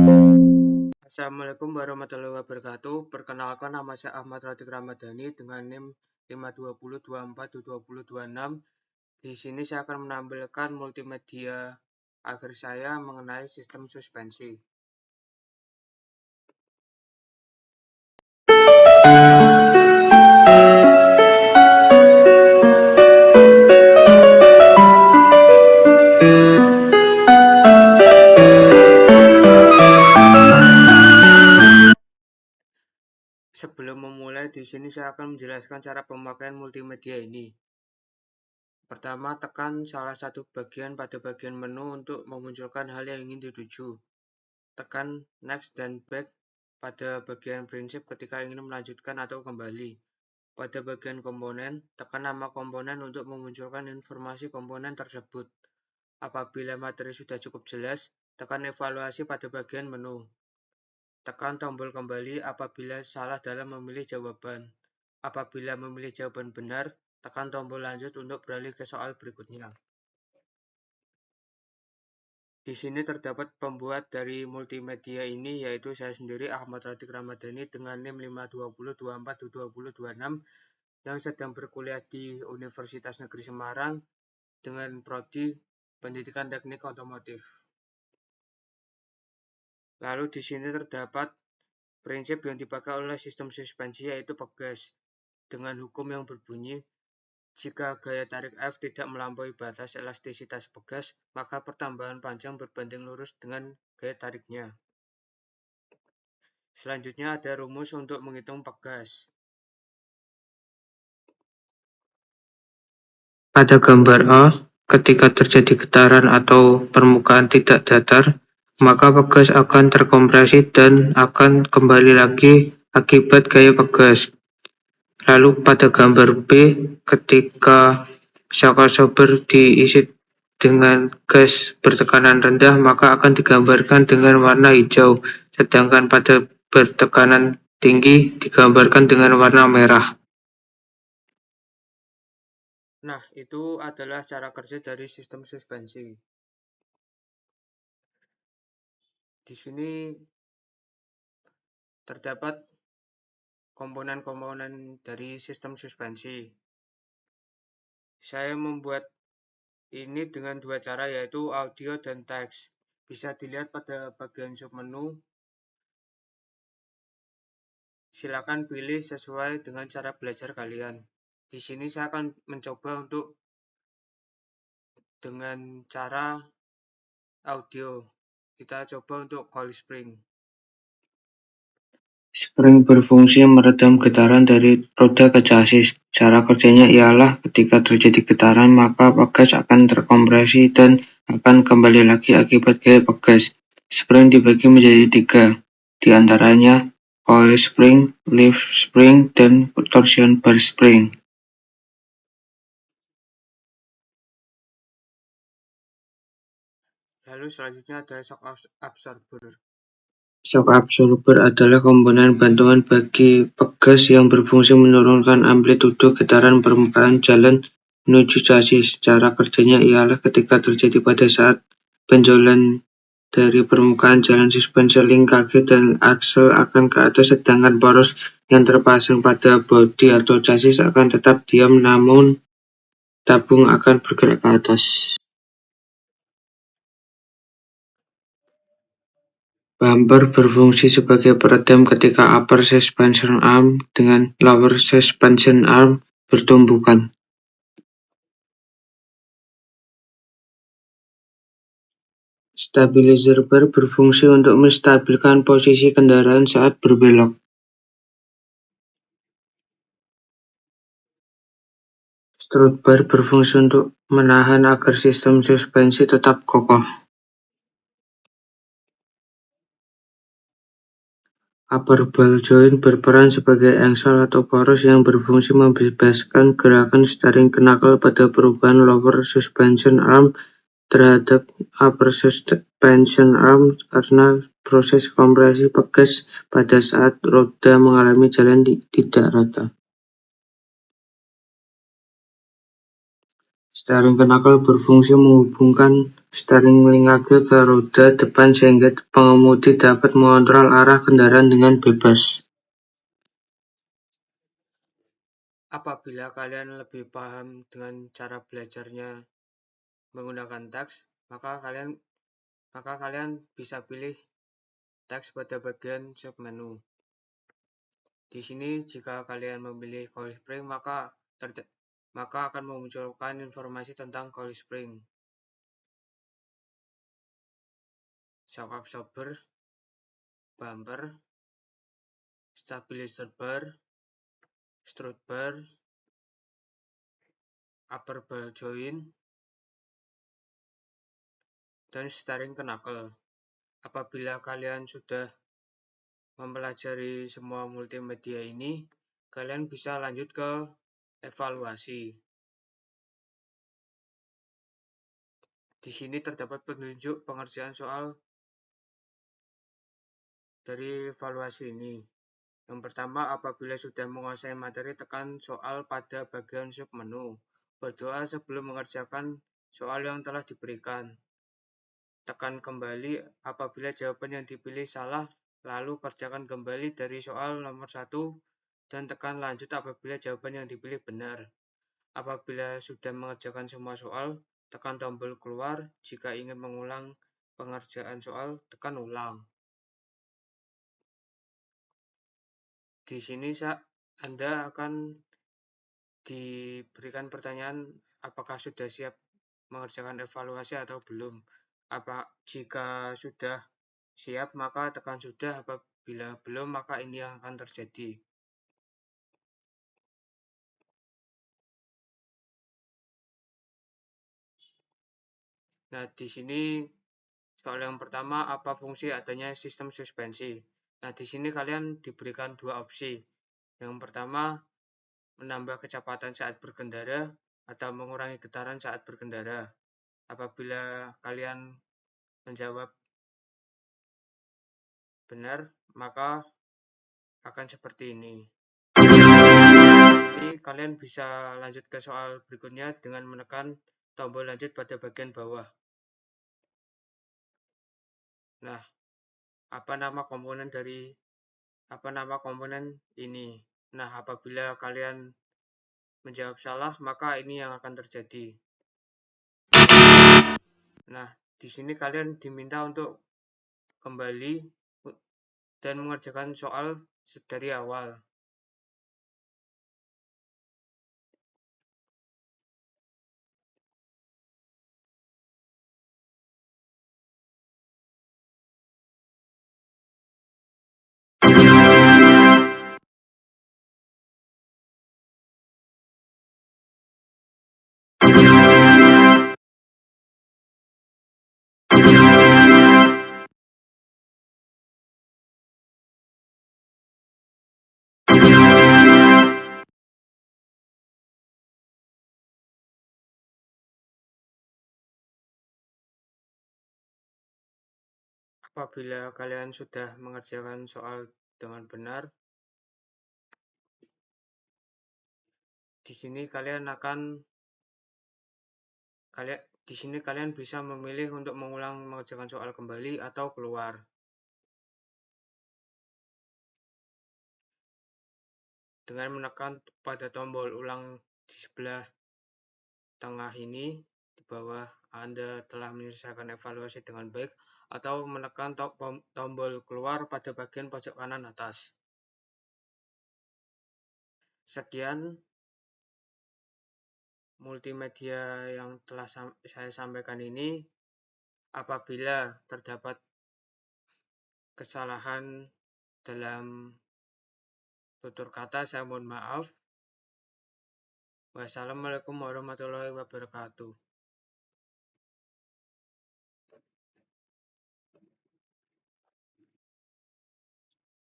Assalamualaikum warahmatullahi wabarakatuh. Perkenalkan, nama saya Ahmad Radik Ramadhani dengan NIM 520242026. Di sini saya akan menampilkan multimedia akhir saya mengenai sistem suspensi. Sebelum memulai, di sini saya akan menjelaskan cara pemakaian multimedia ini. Pertama, tekan salah satu bagian pada bagian menu untuk memunculkan hal yang ingin dituju. Tekan Next dan Back pada bagian prinsip ketika ingin melanjutkan atau kembali. Pada bagian komponen, tekan nama komponen untuk memunculkan informasi komponen tersebut. Apabila materi sudah cukup jelas, tekan evaluasi pada bagian menu. Tekan tombol kembali apabila salah dalam memilih jawaban. Apabila memilih jawaban benar, tekan tombol lanjut untuk beralih ke soal berikutnya. Di sini terdapat pembuat dari multimedia ini, yaitu saya sendiri, Ahmad Radik Ramadhani, dengan NIM 520242026, yang sedang berkuliah di Universitas Negeri Semarang dengan prodi Pendidikan Teknik Otomotif. Lalu di sini terdapat prinsip yang dipakai oleh sistem suspensi, yaitu pegas, dengan hukum yang berbunyi, jika gaya tarik F tidak melampaui batas elastisitas pegas, maka pertambahan panjang berbanding lurus dengan gaya tariknya. Selanjutnya ada rumus untuk menghitung pegas. Pada gambar A, ketika terjadi getaran atau permukaan tidak datar, maka pegas akan terkompresi dan akan kembali lagi akibat gaya pegas. Lalu pada gambar B, ketika shock absorber diisi dengan gas bertekanan rendah, maka akan digambarkan dengan warna hijau, sedangkan pada bertekanan tinggi digambarkan dengan warna merah. Nah, itu adalah cara kerja dari sistem suspensi. Di sini terdapat komponen-komponen dari sistem suspensi. Saya membuat ini dengan dua cara, yaitu audio dan teks. Bisa dilihat pada bagian submenu. Silakan pilih sesuai dengan cara belajar kalian. Di sini saya akan mencoba untuk dengan cara audio. Kita coba untuk coil spring. Spring berfungsi meredam getaran dari roda ke chassis. Cara kerjanya ialah ketika terjadi getaran, maka pegas akan terkompresi dan akan kembali lagi akibat gaya pegas. Spring dibagi menjadi 3, di antaranya coil spring, leaf spring, dan torsion bar spring. Lalu selanjutnya ada shock absorber. Shock absorber adalah komponen bantuan bagi pegas yang berfungsi menurunkan amplitudo getaran permukaan jalan menuju chassis. Cara kerjanya ialah ketika terjadi pada saat benjolan dari permukaan jalan suspensi link kaki dan aksel akan ke atas, sedangkan poros yang terpasang pada bodi atau chassis akan tetap diam, namun tabung akan bergerak ke atas. Bumper berfungsi sebagai peredam ketika upper suspension arm dengan lower suspension arm bertumbukan. Stabilizer bar berfungsi untuk menstabilkan posisi kendaraan saat berbelok. Strut bar berfungsi untuk menahan agar sistem suspensi tetap kokoh. Upper ball joint berperan sebagai engsel atau poros yang berfungsi membebaskan gerakan steering knuckle pada perubahan lower suspension arm terhadap upper suspension arm karena proses kompresi pegas pada saat roda mengalami jalan tidak rata. Steering knuckle berfungsi menghubungkan Steering ngelingake ke roda depan sehingga pengemudi dapat mengontrol arah kendaraan dengan bebas. Apabila kalian lebih paham dengan cara belajarnya menggunakan teks, maka kalian bisa pilih teks pada bagian submenu. Di sini jika kalian memilih coil spring, maka akan memunculkan informasi tentang coil spring, shock absorber, bumper, stabilizer bar, strut bar, upper ball joint, dan steering knuckle. Apabila kalian sudah mempelajari semua multimedia ini, kalian bisa lanjut ke evaluasi. Di sini terdapat petunjuk pengerjaan soal dari evaluasi ini. Yang pertama, apabila sudah menguasai materi, tekan soal pada bagian submenu. Berdoa sebelum mengerjakan soal yang telah diberikan. Tekan kembali apabila jawaban yang dipilih salah, lalu kerjakan kembali dari soal nomor 1, dan tekan lanjut apabila jawaban yang dipilih benar. Apabila sudah mengerjakan semua soal, tekan tombol keluar. Jika ingin mengulang pengerjaan soal, tekan ulang. Di sini Anda akan diberikan pertanyaan apakah sudah siap mengerjakan evaluasi atau belum. Jika sudah siap, maka tekan sudah. Apabila belum, maka ini yang akan terjadi. Nah, di sini soal yang pertama, apa fungsi adanya sistem suspensi? Nah, di sini kalian diberikan dua opsi. Yang pertama, menambah kecepatan saat berkendara atau mengurangi getaran saat berkendara. Apabila kalian menjawab benar, maka akan seperti ini. Ini kalian bisa lanjut ke soal berikutnya dengan menekan tombol lanjut pada bagian bawah. Nah, apa nama komponen ini? Nah, apabila kalian menjawab salah, maka ini yang akan terjadi. Nah, di sini kalian diminta untuk kembali dan mengerjakan soal dari awal. Apabila kalian sudah mengerjakan soal dengan benar, di sini kalian bisa memilih untuk mengerjakan soal kembali atau keluar. Dengan menekan pada tombol ulang di sebelah tengah ini, di bawah Anda telah menyelesaikan evaluasi dengan baik, atau menekan tombol keluar pada bagian pojok kanan atas. Sekian multimedia yang telah saya sampaikan ini. Apabila terdapat kesalahan dalam tutur kata, saya mohon maaf. Wassalamualaikum warahmatullahi wabarakatuh.